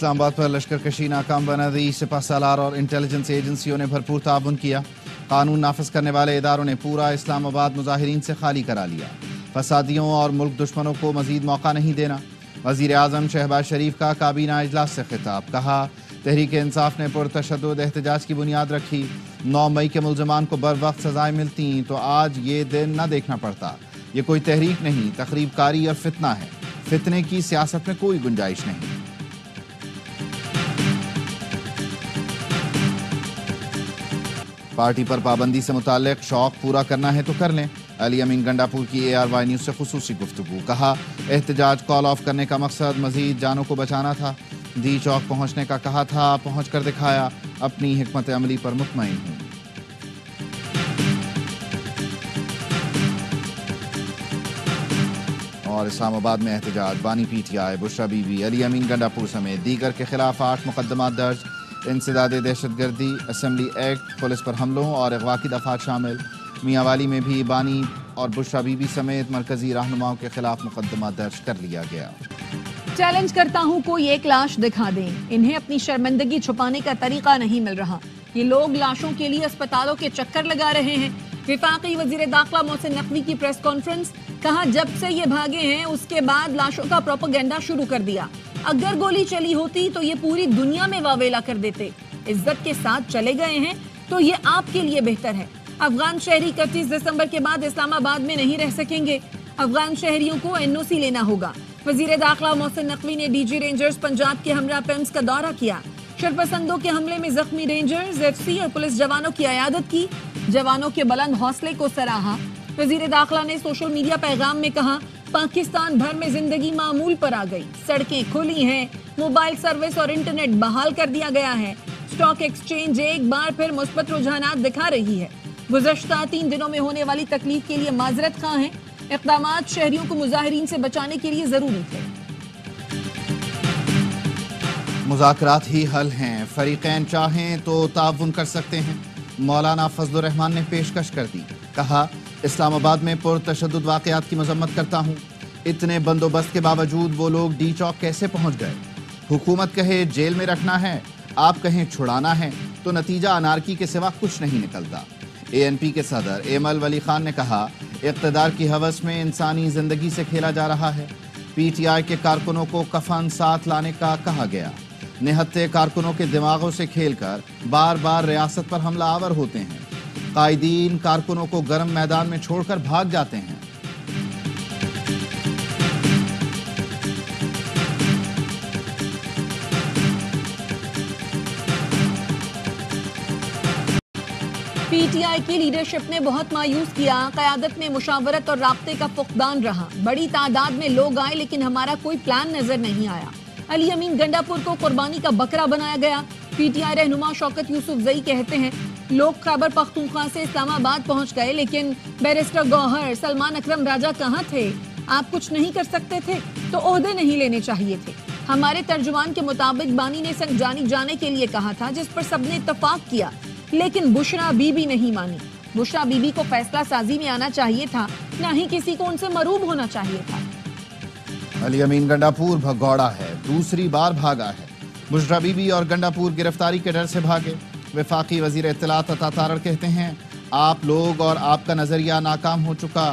इस्लामाबाद पर लश्कर कशी नाकाम बना दी। सिपह सालार और इंटेलिजेंस एजेंसियों ने भरपूर ताउन किया। कानून नाफिज करने वाले इदारों ने पूरा इस्लामाबाद मुजाहिरीन से खाली करा लिया। फसादियों और मुल्क दुश्मनों को मजीद मौका नहीं देना। वजीर आजम शहबाज शरीफ का काबीना इजलास से खिताब। कहा, तहरीक इंसाफ ने पुरतशद्दुद एहतजाज की बुनियाद रखी। 9 मई के मुलजमान को बर वक्त सजाएं मिलती तो आज ये दिन न देखना पड़ता। ये कोई तहरीक नहीं, तकरीब कारी और फितना है। फितने की सियासत में कोई गुंजाइश नहीं। पार्टी पर पाबंदी से मुताल्लिक शौक पूरा करना है तो कर लें। अली अमीन गंडापुर की ARY न्यूज़ से खुसूसी गुफ्तगू। कहा, एहतजाज कॉल ऑफ करने का मकसद मजीद जानों को बचाना था। दी चौक पहुंचने का कहा था, पहुंच कर दिखाया। अपनी हिकमत अमली पर मुतमईन हूं। और इस्लामाबाद में एहतजाज। बानी PTI, बुशरा बीबी, अली अमीन गंडापुर समेत दीगर के खिलाफ 8 मुकदमात दर्ज। इंसदाद दहशतगर्दी, असेंबली एक्ट, पुलिस पर हमलों और अगवा की दफात शामिल। मियांवाली में भी बानी और बुशरा बीबी समेत मरकजी रहनुमाओं के खिलाफ मुकदमा दर्ज कर लिया गया। चैलेंज करता हूं, कोई एक लाश दिखा दें। इन्हें अपनी शर्मिंदगी छुपाने का तरीका नहीं मिल रहा। ये लोग लाशों के लिए अस्पतालों के चक्कर लगा रहे हैं। विफाकी वजीर दाखिला मोहसिन नकवी की प्रेस कॉन्फ्रेंस। कहा, जब से ये भागे हैं उसके बाद लाशों का प्रोपेगेंडा शुरू कर दिया। अगर गोली चली होती तो ये पूरी दुनिया में वावेला कर देते। इज्जत के साथ चले गए हैं तो ये आपके लिए बेहतर है। अफगान शहरी 31 दिसंबर के बाद इस्लामाबाद में नहीं रह सकेंगे। अफगान शहरियों को NOC लेना होगा। वजीर दाखिला मोहसिन नकवी ने DG रेंजर्स पंजाब के हमरा पेम्स का दौरा किया। शरपसंदों के हमले में जख्मी रेंजर्स, FC और पुलिस जवानों की अयादत की। जवानों के बुलंद हौसले को सराहा। वजीर दाखिला ने सोशल मीडिया पैगाम में कहा, पाकिस्तान भर में जिंदगी मामूल पर आ गई। सड़कें खुली हैं, मोबाइल सर्विस और इंटरनेट बहाल कर दिया गया है। स्टॉक एक्सचेंज एक बार फिर मुस्बत रुझानात दिखा रही है। गुज़श्ता 3 दिनों में होने वाली तकलीफ के लिए माजरत खां हैं। इक़दामात शहरियों को मुजाहिरीन से बचाने के लिए जरूरी थे। मुज़ाकरात ही हल हैं। फरीक़ैन चाहें तो ताउन कर सकते हैं। मौलाना फजलुर रहमान ने पेशकश कर दी। कहा, इस्लामाबाद में पुरतशद्दुद वाक़यात की मज़म्मत करता हूँ। इतने बंदोबस्त के बावजूद वो लोग डी चौक कैसे पहुँच गए? हुकूमत कहे जेल में रखना है, आप कहें छुड़ाना है, तो नतीजा अनारकी के सिवा कुछ नहीं निकलता। ANP के सदर एमल वली खान ने कहा, इक़्तिदार की हवस में इंसानी ज़िंदगी से खेला जा रहा है। PTI के कारकुनों को कफन साथ लाने का कहा गया। निहत्ते कारकुनों के दिमागों से खेलकर बार बार रियासत पर हमला आवर होते हैं। कायदीन कारकुनों को गर्म मैदान में छोड़कर भाग जाते हैं। PTI की लीडरशिप ने बहुत मायूस किया। क़यादत में मुशावरत और राब्ते का फुक़दान रहा। बड़ी तादाद में लोग आए लेकिन हमारा कोई प्लान नजर नहीं आया। अली अमीन गंडापुर को कुर्बानी का बकरा बनाया गया। PTI रहनुमा शौकत यूसुफजई कहते हैं, लोग खैबर पख्तूनख्वा से इस्लामाबाद पहुंच गए लेकिन बैरिस्टर गौहर, सलमान अकरम राजा कहाँ थे? आप कुछ नहीं कर सकते थे तो ओहदे नहीं लेने चाहिए थे। हमारे तर्जुमान के मुताबिक बानी ने संजानी जाने के लिए कहा था, जिस पर सबने इत्तफाक किया, लेकिन बुशरा बीबी नहीं मानी। बुशरा बीबी को फैसला साजी में आना चाहिए था, न ही किसी को उनसे मरूब होना चाहिए था। अली अमीन गंडापुर भगौड़ा है, दूसरी बार भागा है। बुशरा बीबी और गंडापुर गिरफ्तारी के डर से भागे। वफाकी वजीर इत्तलात अता तारड़ कहते हैं, आप लोग और आपका नजरिया नाकाम हो चुका।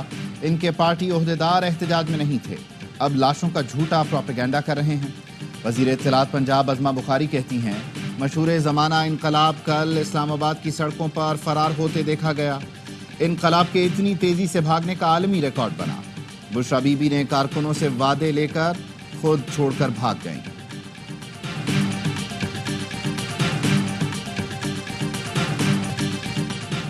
इनके पार्टी ओहदेदार एहतजाज में नहीं थे, अब लाशों का झूठा प्रोपेगेंडा कर रहे हैं। वजीर इत्तलात पंजाब अज़मा बुखारी कहती हैं, मशहूर ज़माना इनकलाब कल इस्लामाबाद की सड़कों पर फरार होते देखा गया। इनकलाब के इतनी तेजी से भागने का आलमी रिकॉर्ड बना। बुशरा बीबी ने कारकुनों से वादे लेकर खुद छोड़कर भाग गईं।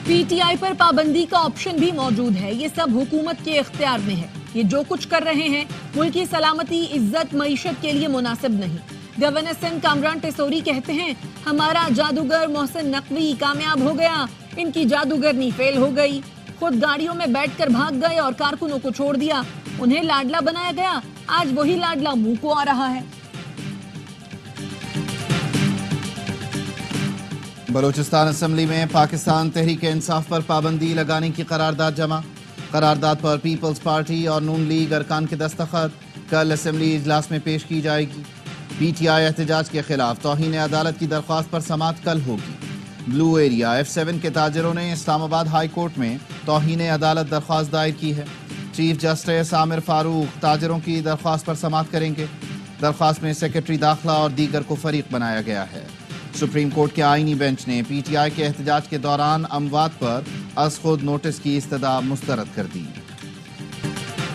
PTI पर पाबंदी का ऑप्शन भी मौजूद है। ये सब हुकूमत के इख्तियार में है। ये जो कुछ कर रहे हैं मुल्क की सलामती, इज्जत, मईशत के लिए मुनासिब नहीं। गवर्नर सिंध कामरान टिसोरी कहते हैं, हमारा जादूगर मोहसिन नकवी कामयाब हो गया, इनकी जादूगरनी फेल हो गई। खुद गाड़ियों में बैठकर भाग गए और कारकुनों को छोड़ दिया। उन्हें लाडला बनाया गया, आज वही लाडला मुंह को आ रहा है। बलूचिस्तान असेंबली में पाकिस्तान तहरीक इंसाफ पर पाबंदी लगाने की करारदाद जमा। करारदाद पर पीपल्स पार्टी और नून लीग अरकान के दस्तखत कल असेंबली इजलास में पेश की जाएगी। PTI احتجاج کے خلاف توہین عدالت کی درخواست پر سماعت کل ہوگی۔ بلو ایریا F7 کے تاجروں نے اسلام آباد ہائی کورٹ میں توہین عدالت درخواست دائر کی ہے۔ چیف جسٹس عامر فاروق تاجروں کی درخواست پر سماعت کریں گے۔ درخواست میں سیکرٹری داخلہ اور دیگر کو فریق بنایا گیا ہے۔ سپریم کورٹ کے آئینی بینچ نے PTI کے احتجاج کے دوران اموات پر از خود نوٹس کی استدعا مسترد کر دی۔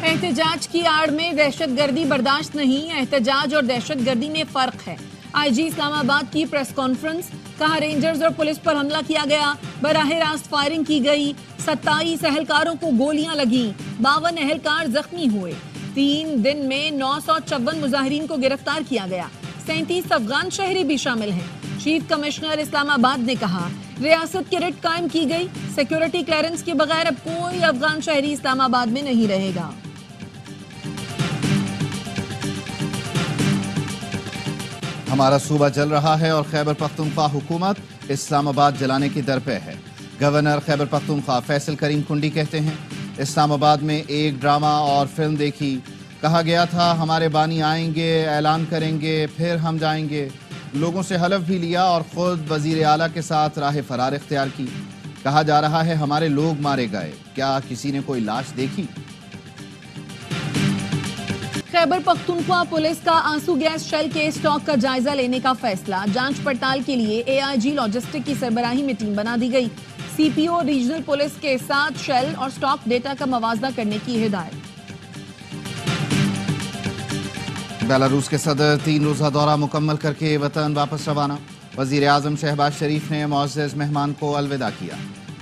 احتجاج کی آڑ میں دہشت گردی برداشت نہیں، احتجاج اور دہشت گردی میں فرق ہے۔ IG اسلام آباد کی پریس کانفرنس، کہا رینجرز اور پولیس پر حملہ کیا گیا، براہ راست فائرنگ کی گئی، 27 اہلکاروں کو گولیاں لگیں، 52 اہلکار زخمی ہوئے۔ 3 دن میں 954 مظاہرین کو گرفتار کیا گیا، 37 افغان شہری بھی شامل ہیں۔ چیف کمشنر اسلام آباد نے کہا ریاست کی رٹ قائم کی گئی، سیکیورٹی کلیئرنس کے بغیر اب کوئی افغان شہری اسلام آباد میں نہیں رہے گا۔ ہمارا صوبہ جل رہا ہے اور خیبر پختونخوا حکومت اسلام آباد جلانے کی درپے ہے۔ گورنر خیبر پختونخوا فیصل کریم کنڈی کہتے ہیں اسلام آباد میں ایک ڈرامہ اور فلم دیکھی، کہا گیا تھا ہمارے بانی آئیں گے، اعلان کریں گے، پھر ہم جائیں گے۔ لوگوں سے حلف بھی لیا اور خود وزیر اعلیٰ کے ساتھ راہ فرار اختیار کی۔ کہا جا رہا ہے ہمارے لوگ مارے گئے، کیا کسی نے کوئی لاش دیکھی؟ خیبر پختونخوا پولیس کا آنسو گیس شیل کے اسٹاک کا جائزہ لینے کا فیصلہ، جانچ پڑتال کے لیے AIG لاجسٹک کی سربراہی میں ٹیم بنا دی گئی۔ CPO ریجنل پولیس کے ساتھ شیل اور اسٹاک ڈیٹا کا موازنہ کرنے کی ہدایت۔ بیلاروس کے صدر 3 روزہ دورہ مکمل کر کے وطن واپس روانہ، وزیر اعظم شہباز شریف نے معزز مہمان کو الوداع کیا۔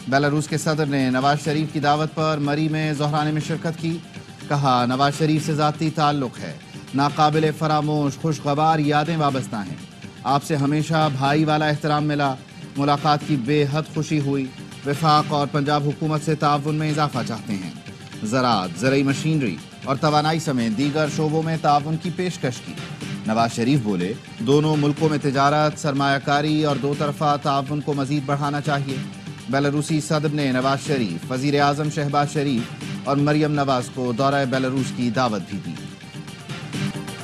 بیلاروس کے صدر نے نواز شریف کی دعوت پر مری میں ظہرانے میں شرکت کی، کہا نواز شریف سے ذاتی تعلق ہے، ناقابل فراموش خوشگوار یادیں وابستہ ہیں، آپ سے ہمیشہ بھائی والا احترام ملا، ملاقات کی بے حد خوشی ہوئی، وفاق اور پنجاب حکومت سے تعاون میں اضافہ چاہتے ہیں، زراعت، زرعی مشینری اور توانائی سمیت دیگر شعبوں میں تعاون کی پیشکش کی۔ نواز شریف بولے دونوں ملکوں میں تجارت، سرمایہ کاری اور دو طرفہ تعاون کو مزید بڑھانا چاہیے۔ بیلاروسی صدر نے نواز شریف، وزیر اعظم شہباز شریف اور مریم نواز کو دورہ بیلاروس کی دعوت بھی دی۔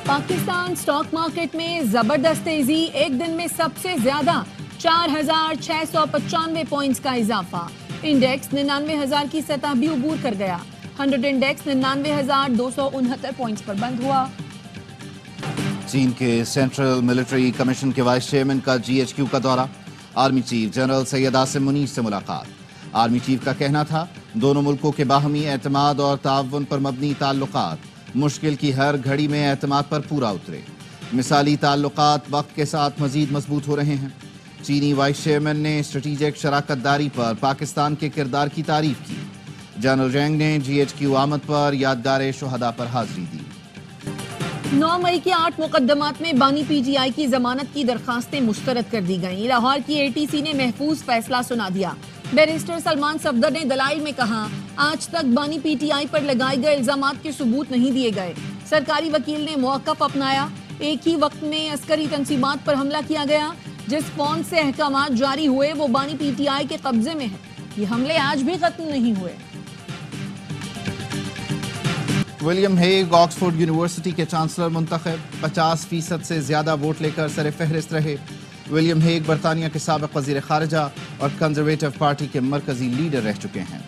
پاکستان سٹاک مارکیٹ میں زبردست تیزی، ایک دن میں سب سے زیادہ 4695 پوائنٹس کا اضافہ، انڈیکس 99,000 کی سطح بھی عبور کر گیا، 100 انڈیکس 99,269 پوائنٹس پر بند ہوا۔ چین کے سینٹرل ملٹری کمیشن کے وائس چیئرمین کا GHQ کا دورہ، army chief general Syed Asim Munir سے ملاقات۔ آرمی چیف کا کہنا تھا دونوں ملکوں کے باہمی اعتماد اور تعاون پر مبنی تعلقات مشکل کی ہر گھڑی میں اعتماد پر پورا اترے، مثالی تعلقات وقت کے ساتھ مزید مضبوط ہو رہے ہیں۔ چینی وائس چیئرمین نے اسٹریٹجک شراکت داری پر پاکستان کے کردار کی تعریف کی۔ جنرل جینگ نے GHQ آمد پر یادگار شہداء پر حاضری دی۔ 9 مئی کے 8 مقدمات میں بانی PTI کی ضمانت کی درخواستیں مسترد کر دی گئیں، لاہور کی ATC نے محفوظ فیصلہ سنا دیا۔ بیرسٹر سلمان صفدر نے دلائل میں کہا آج تک بانی PTI پر لگائے گئے الزامات کے ثبوت نہیں دیے گئے، سرکاری وکیل نے موقف اپنایا، ایک ہی وقت میں عسکری تنصیبات پر حملہ کیا گیا، جس فون سے احکامات جاری ہوئے وہ بانی PTI کے قبضے میں ہے، یہ حملے آج بھی ختم نہیں ہوئے۔ ولیم ہیگ آکسفورڈ یونیورسٹی کے چانسلر منتخب، 50% سے زیادہ ووٹ لے کر سر فہرست رہے۔ ولیم ہیگ برطانیہ کے سابق وزیر خارجہ اور کنزرویٹو پارٹی کے مرکزی لیڈر رہ چکے ہیں۔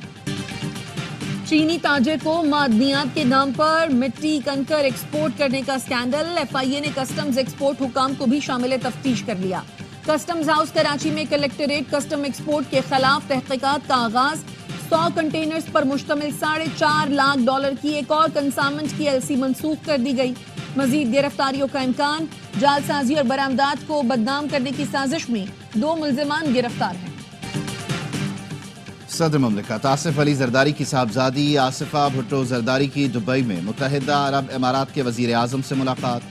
چینی تاجر کو معدنیات کے نام پر مٹی کنکر ایکسپورٹ کرنے کا سکینڈل، FIA نے کسٹمز ایکسپورٹ حکام کو بھی شامل تفتیش کر لیا۔ کسٹمز ہاؤس کراچی میں کلیکٹریٹ کسٹم ایکسپورٹ کے خلاف تحقیقات کا آغاز، 100 کنٹینرز پر مشتمل $4.5 لاکھ کی ایک اور کنسائنمنٹ کی LC منسوخ کر دی گئی۔ مزید گرفتاریوں کا امکان، جعل سازی اور برآمدات کو بدنام کرنے کی سازش میں 2 ملزمان گرفتار ہیں۔ صدر مملکت آصف علی زرداری کی صاحبزادی آصفہ بھٹو زرداری کی دبئی میں متحدہ عرب امارات کے وزیر اعظم سے ملاقات،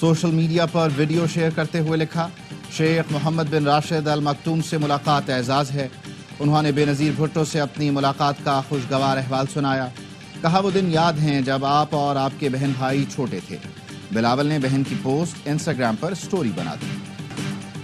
سوشل میڈیا پر ویڈیو شیئر کرتے ہوئے لکھا شیخ محمد بن راشد ال مکتوم سے ملاقات اعزاز ہے۔ انہوں نے بے نظیر بھٹو سے اپنی ملاقات کا خوشگوار احوال سنایا، کہا وہ دن یاد ہیں جب آپ اور آپ کے بہن بھائی چھوٹے تھے۔ بلاول نے بہن کی پوسٹ انسٹاگرام پر سٹوری بنا دی۔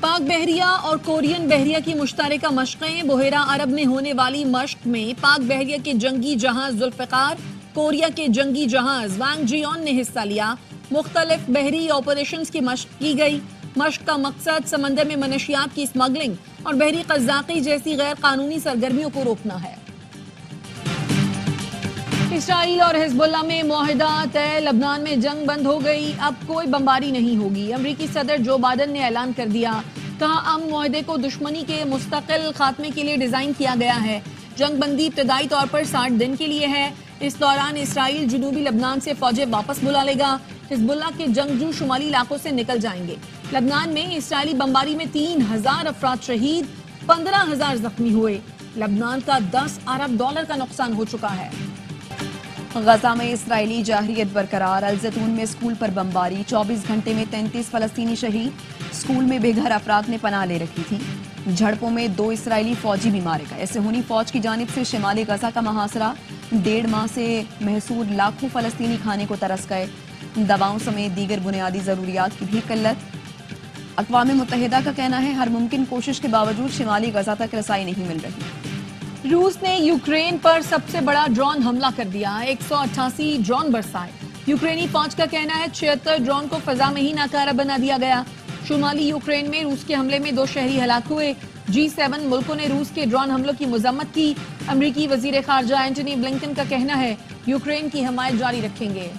پاک بحریہ اور کورین بحریہ کی مشترکہ مشقیں، بحیرہ عرب میں ہونے والی مشق میں پاک بحریہ کے جنگی جہاز ذوالفقار، کوریا کے جنگی جہاز وانگ جیون نے حصہ لیا۔ मुख्तलिफ बहरी ऑपरेशंस की मशक की गई। मशक का मकसद समंदर में मनशियात की स्मगलिंग और बहरी कज़ाकी जैसी गैर कानूनी सरगर्मियों को रोकना है। इसराइल और हिजबुल्लाह में मुआहिदा तय, लबनान में जंग बंद हो गई, अब कोई बमबारी नहीं होगी। अमरीकी सदर जो बाइडन ने ऐलान कर दिया, कहा अमन मुआहिदे को दुश्मनी के मुस्तकिल खात्मे के लिए डिजाइन किया गया है। जंग बंदी इब्तदाई तौर पर 60 दिन के लिए है। इस दौरान इसराइल जुनूबी लबनान से फौजें वापस बुला लेगा। हिजबुल्लाह के जंगजू शुमाली इलाकों से निकल जाएंगे। लबनान में इसराइली बमबारी में 3000 अफराद शहीद, 15,000 जख्मी हुए। लबनान का $10 अरब का नुकसान हो चुका है। गजा में इसराइली जाहिरियत बरकरार, अल-जैतून में स्कूल पर बमबारी, 24 घंटे में 33 फलस्तीनी शहीद। स्कूल में बेघर अफराद ने पनाह ले रखी थी। झड़पों में 2 इसराइली फौजी भी मारे गए। सिहोनी फौज की जानिब से शिमाली गजा का मुहासरा, 1.5 माह से महसूर लाखों फलस्तीनी खाने को तरस गए। दवाओं समेत दीगर बुनियादी जरूरियात की भी किल्लत। अक़वाम मुत्तहिदा का कहना है हर मुमकिन कोशिश के बावजूद शिमाली गजा तक रसाई नहीं मिल रही। रूस ने यूक्रेन पर सबसे बड़ा ड्रोन हमला कर दिया, 188 ड्रोन बरसाए। यूक्रेनी फौज का कहना है 76 ड्रोन को फजा में ही नाकारा बना दिया गया। शुमाली यूक्रेन में रूस के हमले में 2 शहरी हलाक हुए। G7 मुल्कों ने रूस के ड्रोन हमलों की मजम्मत की। अमरीकी वजीर खारजा एंटनी ब्लिंकन का कहना है यूक्रेन की हमायत जारी रखेंगे।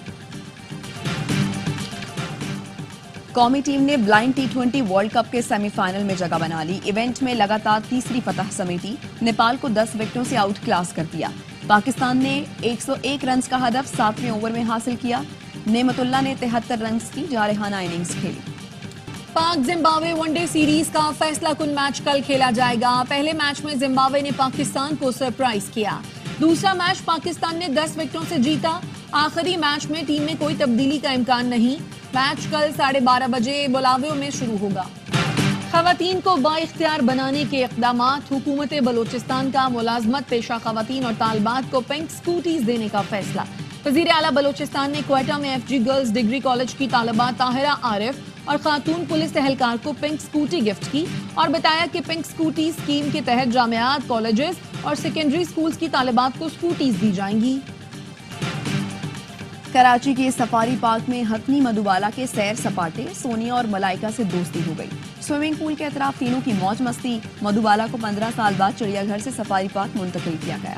कौमी टीम ने ब्लाइंड T20 वर्ल्ड कप के सेमीफाइनल में जगह बना ली। इवेंट में लगातार तीसरी फतह समेटी, नेपाल को 10 विकेटों से आउट क्लास कर दिया। पाकिस्तान ने 101 रन का हदफ 7वें ओवर में हासिल किया। नेमतुल्लाह ने 73 रन की जारहाना इनिंग्स खेली। पाक जिम्बाब्वे वनडे सीरीज का फैसला कुन मैच कल खेला जाएगा। पहले मैच में जिम्बाब्वे ने पाकिस्तान को सरप्राइज किया। दूसरा मैच पाकिस्तान ने 10 विकेटों से जीता। आखिरी मैच में टीम में कोई तब्दीली का इम्कान नहीं। मैच कल 12:30 बजे बुलावे में शुरू होगा। खवातीन को बाइख्तियार बनाने के इक़दामात, हुकूमत बलोचिस्तान का मुलाजमत पेशा खवातीन और तालबात को पिंक स्कूटीज देने का फैसला। वज़ीर आला बलोचिस्तान ने क्वेटा में FG गर्ल्स डिग्री कॉलेज की तालिबा ताहिरा आरिफ और खातून पुलिस एहलकार को पिंक स्कूटी गिफ्ट की और बताया कि पिंक स्कूटी स्कीम के तहत जामियात, कॉलेजेस और सेकेंडरी स्कूल्स की तालिबात को स्कूटीज दी जाएंगी। कराची के सफारी पार्क में हथनी मधुबाला के सैर सपाटे, सोनिया और मलाइका से दोस्ती हो गई। स्विमिंग पूल के अतराफ तीनों की मौज मस्ती। मधुबाला को 15 साल बाद चिड़ियाघर से सफारी पार्क मुंतकिल किया गया।